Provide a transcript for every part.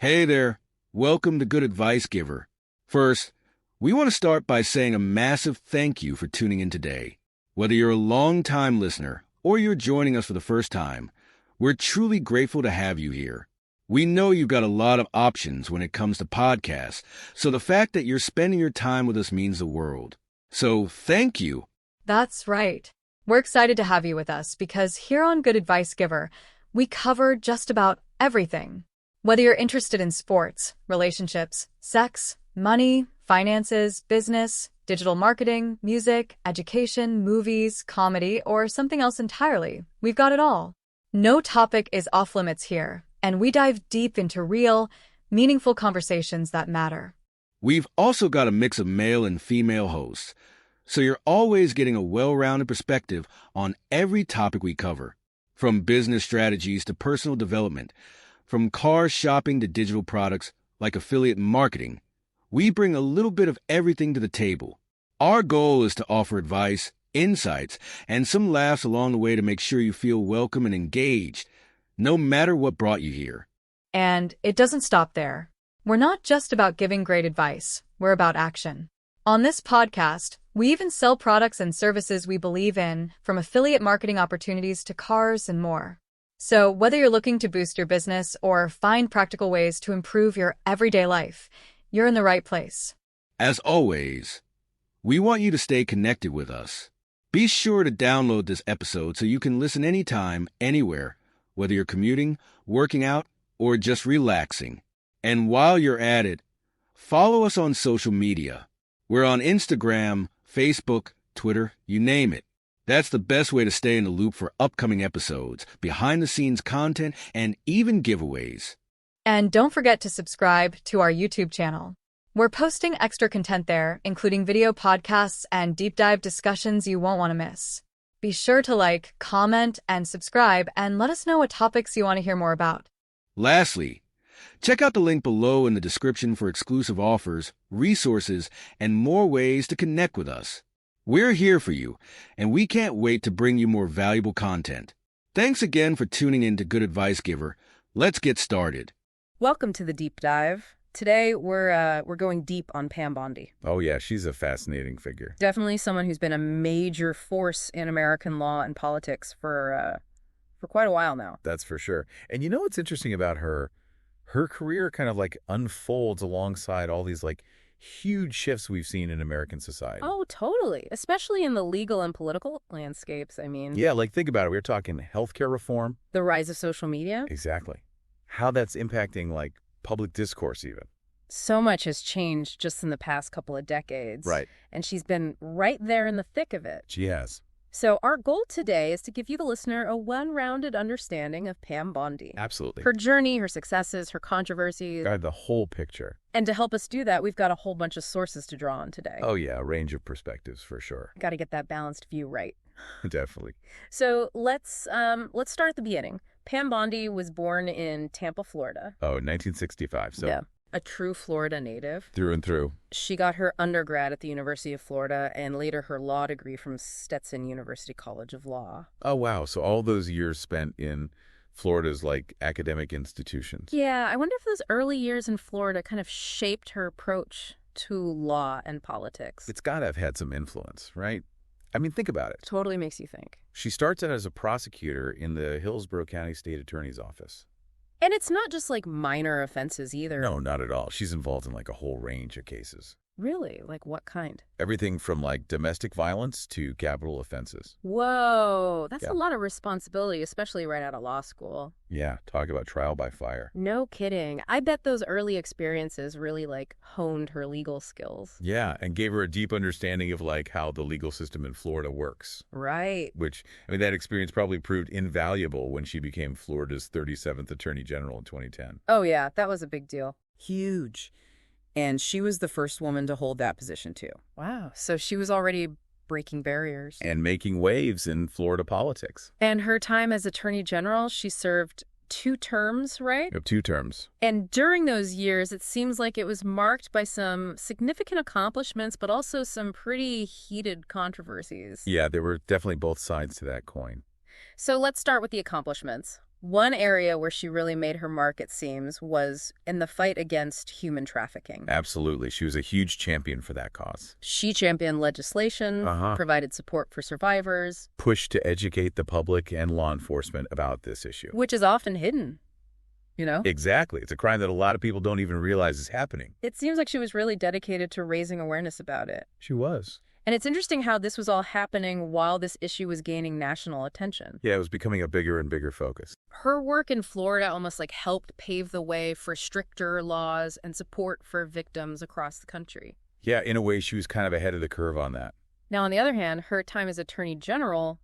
Hey there. Welcome to Good Advice Giver. First, we want to start by saying a massive thank you for tuning in today. Whether you're a long-time listener or you're joining us for the first time, we're truly grateful to have you here. We know you've got a lot of options when it comes to podcasts, so the fact that you're spending your time with us means the world. So thank you. That's right. We're excited to have you with us because here on Good Advice Giver, we cover just about everything. Whether you're interested in sports, relationships, sex, money, finances, business, digital marketing, music, education, movies, comedy, or something else entirely, we've got it all. No topic is off limits here, and we dive deep into real, meaningful conversations that matter. We've also got a mix of male and female hosts, so you're always getting a well-rounded perspective on every topic we cover, from business strategies to personal development, from car shopping to digital products like affiliate marketing. We bring a little bit of everything to the table. Our goal is to offer advice, insights, and some laughs along the way to make sure you feel welcome and engaged, no matter what brought you here. And it doesn't stop there. We're not just about giving great advice, we're about action. On this podcast, we even sell products and services we believe in, from affiliate marketing opportunities to cars and more. So whether you're looking to boost your business or find practical ways to improve your everyday life, you're in the right place. As always, we want you to stay connected with us. Be sure to download this episode so you can listen anytime, anywhere, whether you're commuting, working out, or just relaxing. And while you're at it, follow us on social media. We're on Instagram, Facebook, Twitter, you name it. That's the best way to stay in the loop for upcoming episodes, behind-the-scenes content, and even giveaways. And don't forget to subscribe to our YouTube channel. We're posting extra content there, including video podcasts and deep dive discussions you won't want to miss. Be sure to like, comment, and subscribe, and let us know what topics you want to hear more about. Lastly, check out the link below in the description for exclusive offers, resources, and more ways to connect with us. We're here for you, and we can't wait to bring you more valuable content. Thanks again for tuning in to Good Advice Giver. Let's get started. Welcome to the deep dive. Today we're going deep on Pam Bondi. Oh yeah, she's a fascinating figure. Definitely someone who's been a major force in American law and politics for quite a while now. That's for sure. And you know what's interesting about her? Her career kind of like unfolds alongside all these like huge shifts we've seen in American society. Oh, totally. Especially in the legal and political landscapes, I mean. Yeah, like think about it. We're talking healthcare reform. The rise of social media. Exactly. How that's impacting like public discourse even. So much has changed just in the past couple of decades. Right. And she's been right there in the thick of it. She has. So our goal today is to give you, the listener, a well-rounded understanding of Pam Bondi. Absolutely. Her journey, her successes, her controversies. Got the whole picture. And to help us do that, we've got a whole bunch of sources to draw on today. Oh yeah, a range of perspectives for sure. Got to get that balanced view right. Definitely. So let's start at the beginning. Pam Bondi was born in Tampa, Florida. Oh, 1965. So yeah. A true Florida native. Through and through. She got her undergrad at the University of Florida and later her law degree from Stetson University College of Law. Oh, wow. So all those years spent in Florida's like academic institutions. Yeah, I wonder if those early years in Florida kind of shaped her approach to law and politics. It's got to have had some influence, right? I mean, think about it. Totally makes you think. She starts out as a prosecutor in the Hillsborough County State Attorney's Office. And it's not just like minor offenses either. No, not at all. She's involved in like a whole range of cases. Really? Like what kind? Everything from like domestic violence to capital offenses. Whoa, that's Yeah. a lot of responsibility, especially right out of law school. Yeah, talk about trial by fire. No kidding. I bet those early experiences really like honed her legal skills. Yeah, and gave her a deep understanding of like how the legal system in Florida works. Right. Which, I mean, that experience probably proved invaluable when she became Florida's 37th Attorney General in 2010. Oh yeah, that was a big deal. Huge. And she was the first woman to hold that position, too. Wow. So she was already breaking barriers. And making waves in Florida politics. And her time as Attorney General, she served 2 terms, right? 2 terms. And during those years, it seems like it was marked by some significant accomplishments, but also some pretty heated controversies. Yeah, there were definitely both sides to that coin. So let's start with the accomplishments. One area where she really made her mark, it seems, was in the fight against human trafficking. Absolutely. She was a huge champion for that cause. She championed legislation, provided support for survivors. Pushed to educate the public and law enforcement about this issue. Which is often hidden, you know? Exactly. It's a crime that a lot of people don't even realize is happening. It seems like she was really dedicated to raising awareness about it. She was. And it's interesting how this was all happening while this issue was gaining national attention. Yeah, it was becoming a bigger and bigger focus. Her work in Florida almost like helped pave the way for stricter laws and support for victims across the country. Yeah, in a way, she was kind of ahead of the curve on that. Now, on the other hand, her time as Attorney General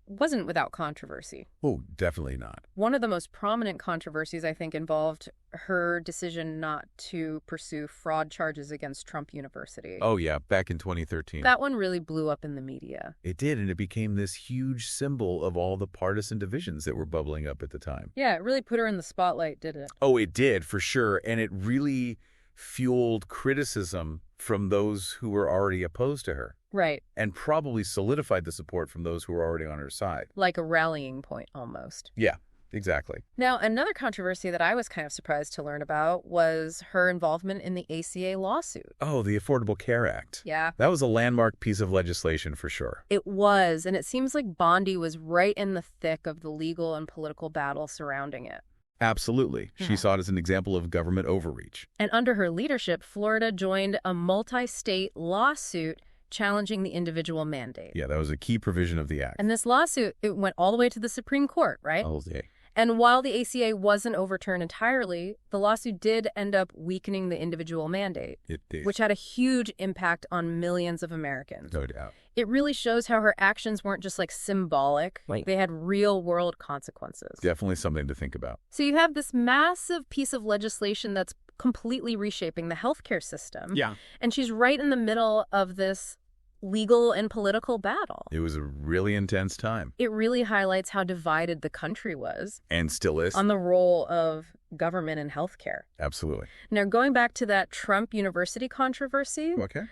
wasn't without controversy. Oh, definitely not. One of the most prominent controversies, I think, involved her decision not to pursue fraud charges against Trump University. Oh, yeah, back in 2013. That one really blew up in the media. It did, and it became this huge symbol of all the partisan divisions that were bubbling up at the time. Yeah, it really put her in the spotlight, did it? Oh, it did, for sure, and it really fueled criticism from those who were already opposed to her. Right. And probably solidified the support from those who were already on her side. Like a rallying point, almost. Yeah, exactly. Now, another controversy that I was kind of surprised to learn about was her involvement in the ACA lawsuit. Oh, the Affordable Care Act. Yeah. That was a landmark piece of legislation for sure. It was, and it seems like Bondi was right in the thick of the legal and political battle surrounding it. Absolutely. She saw it as an example of government overreach. And under her leadership, Florida joined a multi-state lawsuit challenging the individual mandate. Yeah, that was a key provision of the act. And this lawsuit, it went all the way to the Supreme Court, right? All day. And while the ACA wasn't overturned entirely, the lawsuit did end up weakening the individual mandate. It did. Which had a huge impact on millions of Americans. No doubt. It really shows how her actions weren't just like symbolic. Right. They had real world consequences. Definitely something to think about. So you have this massive piece of legislation that's completely reshaping the healthcare system. Yeah. And she's right in the middle of this legal and political battle. It was a really intense time. It really highlights how divided the country was. And still is. On the role of government in healthcare. Absolutely. Now, going back to that Trump University controversy, Okay.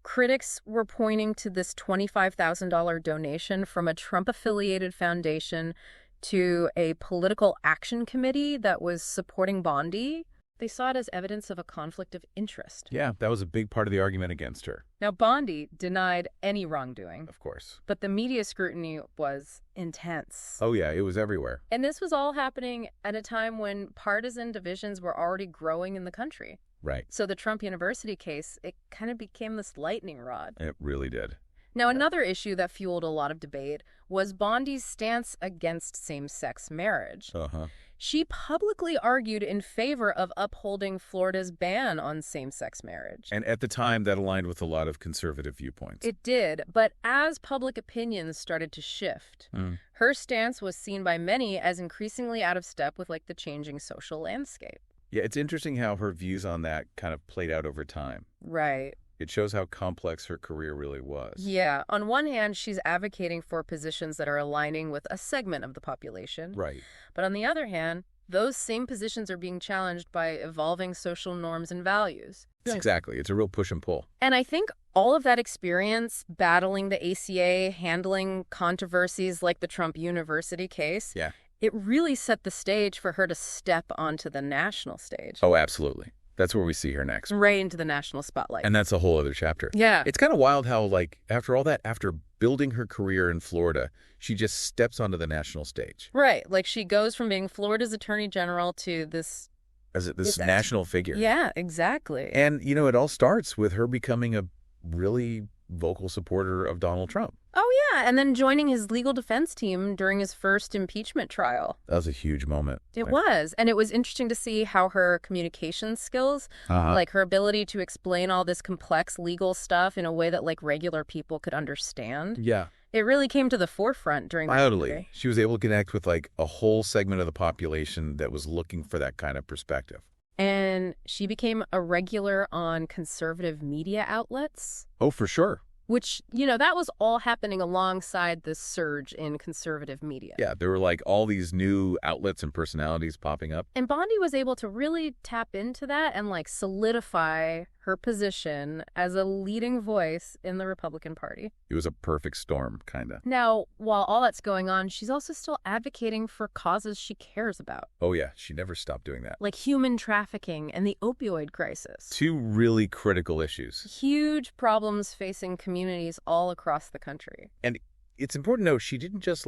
critics were pointing to this $25,000 donation from a Trump-affiliated foundation to a political action committee that was supporting Bondi. They saw it as evidence of a conflict of interest. Yeah, that was a big part of the argument against her. Now, Bondi denied any wrongdoing, Of course. but the media scrutiny was intense. Oh, yeah, it was everywhere. And this was all happening at a time when partisan divisions were already growing in the country. Right. So the Trump University case, it kind of became this lightning rod. It really did. Now, another issue that fueled a lot of debate was Bondi's stance against same-sex marriage. Uh-huh. She publicly argued in favor of upholding Florida's ban on same-sex marriage. And at the time, that aligned with a lot of conservative viewpoints. It did, but as public opinions started to shift, her stance was seen by many as increasingly out of step with like the changing social landscape. Yeah, it's interesting how her views on that kind of played out over time. Right. It shows how complex her career really was. Yeah. On one hand, she's advocating for positions that are aligning with a segment of the population. Right. But on the other hand, those same positions are being challenged by evolving social norms and values. Exactly. It's a real push and pull. And I think all of that experience battling the ACA, handling controversies like the Trump University case, Yeah. it really set the stage for her to step onto the national stage. Oh, absolutely. That's where we see her next. Right into the national spotlight. And that's a whole other chapter. Yeah. It's kind of wild how, like, after all that, after building her career in Florida, she just steps onto the national stage. Right. Like she goes from being Florida's Attorney General to this... As this national figure. Yeah, exactly. And, you know, it all starts with her becoming a really vocal supporter of Donald Trump. Oh, yeah. And then joining his legal defense team during his first impeachment trial. That was a huge moment. It was. And it was interesting to see how her communication skills, like her ability to explain all this complex legal stuff in a way that like regular people could understand. Yeah. It really came to the forefront during the Totally. She was able to connect with like a whole segment of the population that was looking for that kind of perspective. And she became a regular on conservative media outlets. Oh, for sure. Which, you know, that was all happening alongside this surge in conservative media. Yeah, there were like all these new outlets and personalities popping up. And Bondi was able to really tap into that and like solidify her position as a leading voice in the Republican Party. It was a perfect storm, kind of. Now, while all that's going on, she's also still advocating for causes she cares about, Oh, yeah. She never stopped doing that. like human trafficking and the opioid crisis. Two really critical issues. Huge problems facing communities all across the country. And it's important to know she didn't just,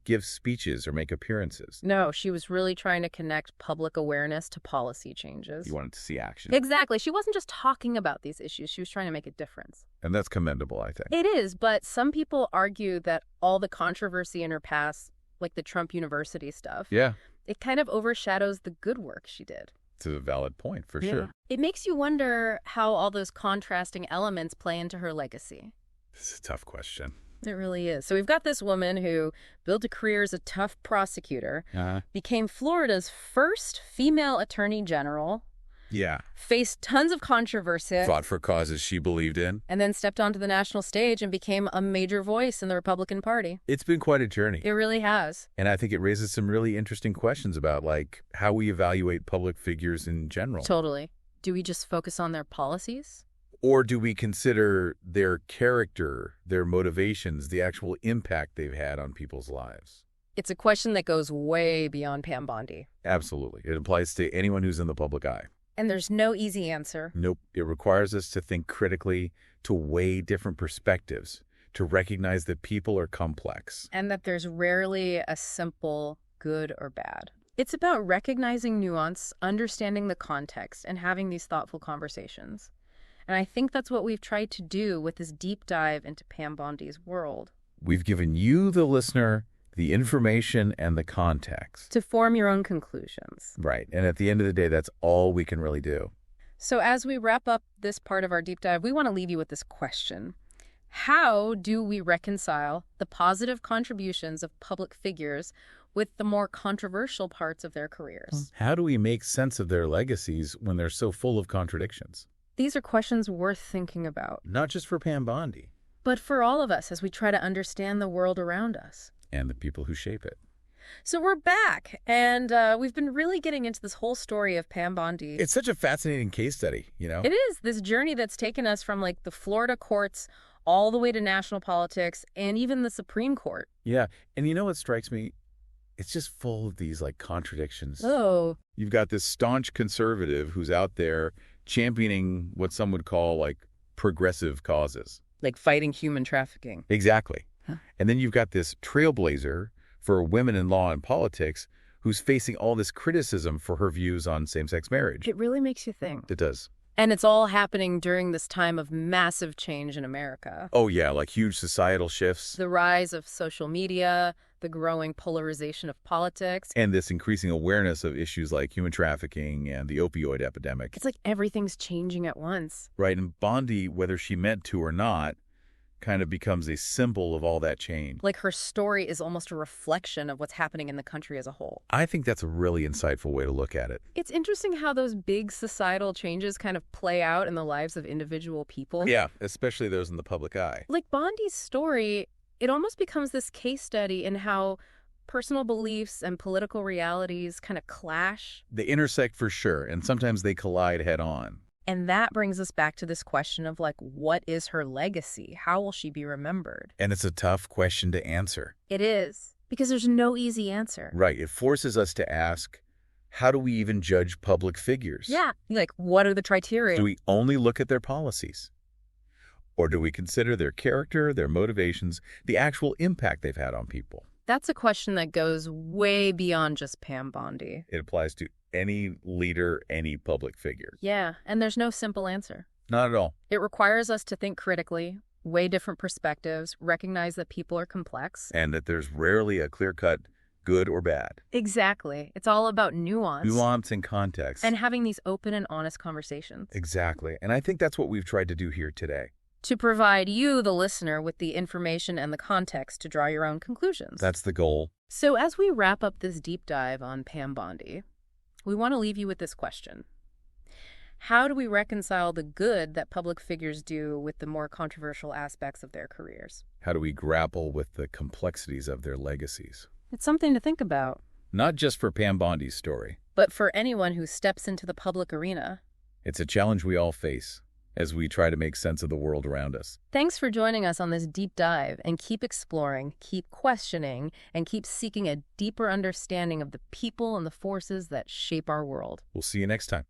give speeches or make appearances. No, she was really trying to connect public awareness to policy changes. You wanted to see action. Exactly. She wasn't just talking about these issues. She was trying to make a difference. And that's commendable, I think. It is, but some people argue that all the controversy in her past, like the Trump University stuff, Yeah. it kind of overshadows the good work she did. It's a valid point, for sure. It makes you wonder how all those contrasting elements play into her legacy. This is a tough question. It really is. So we've got this woman who built a career as a tough prosecutor, became Florida's first female attorney general, Yeah. faced tons of controversy, Fought for causes she believed in. and then stepped onto the national stage and became a major voice in the Republican Party. It's been quite a journey. It really has. And I think it raises some really interesting questions about, how we evaluate public figures in general. Totally. Do we just focus on their policies? Or do we consider their character, their motivations, the actual impact they've had on people's lives? It's a question that goes way beyond Pam Bondi. Absolutely. It applies to anyone who's in the public eye. And there's no easy answer. Nope. It requires us to think critically, to weigh different perspectives, to recognize that people are complex. And that there's rarely a simple good or bad. It's about recognizing nuance, understanding the context, and having these thoughtful conversations. And I think that's what we've tried to do with this deep dive into Pam Bondi's world. We've given you, the listener, the information and the context. To form your own conclusions. Right. And at the end of the day, that's all we can really do. So as we wrap up this part of our deep dive, we want to leave you with this question. How do we reconcile the positive contributions of public figures with the more controversial parts of their careers? How do we make sense of their legacies when they're so full of contradictions? These are questions worth thinking about. Not just for Pam Bondi. But for all of us as we try to understand the world around us. And the people who shape it. So we're back, and we've been really getting into this whole story of Pam Bondi. It's such a fascinating case study, It is. This journey that's taken us from, the Florida courts all the way to national politics and even the Supreme Court. Yeah. And you know what strikes me? It's just full of these, contradictions. Oh. You've got this staunch conservative who's out there championing what some would call, progressive causes. Like fighting human trafficking. Exactly. Huh. And then you've got this trailblazer for women in law and politics who's facing all this criticism for her views on same-sex marriage. It really makes you think. It does. And it's all happening during this time of massive change in America. Oh, yeah, huge societal shifts. The rise of social media, the growing polarization of politics. And this increasing awareness of issues like human trafficking and the opioid epidemic. It's like everything's changing at once. Right, and Bondi, whether she meant to or not, kind of becomes a symbol of all that change. Like her story is almost a reflection of what's happening in the country as a whole. I think that's a really insightful way to look at it. It's interesting how those big societal changes kind of play out in the lives of individual people. Yeah, especially those in the public eye. Like Bondi's story, it almost becomes this case study in how personal beliefs and political realities kind of clash. They intersect for sure, and sometimes they collide head on. And that brings us back to this question of what is her legacy? How will she be remembered? And it's a tough question to answer. It is, because there's no easy answer. Right. It forces us to ask, how do we even judge public figures? Yeah. What are the criteria? Do we only look at their policies? Or do we consider their character, their motivations, the actual impact they've had on people? That's a question that goes way beyond just Pam Bondi. It applies to any leader, any public figure. Yeah, and there's no simple answer. Not at all. It requires us to think critically, weigh different perspectives, recognize that people are complex. And that there's rarely a clear-cut good or bad. Exactly. It's all about nuance. Nuance and context. And having these open and honest conversations. Exactly. And I think that's what we've tried to do here today. To provide you, the listener, with the information and the context to draw your own conclusions. That's the goal. So as we wrap up this deep dive on Pam Bondi, we want to leave you with this question. How do we reconcile the good that public figures do with the more controversial aspects of their careers? How do we grapple with the complexities of their legacies? It's something to think about. Not just for Pam Bondi's story. But for anyone who steps into the public arena. It's a challenge we all face. as we try to make sense of the world around us. Thanks for joining us on this deep dive, and keep exploring, keep questioning, and keep seeking a deeper understanding of the people and the forces that shape our world. We'll see you next time.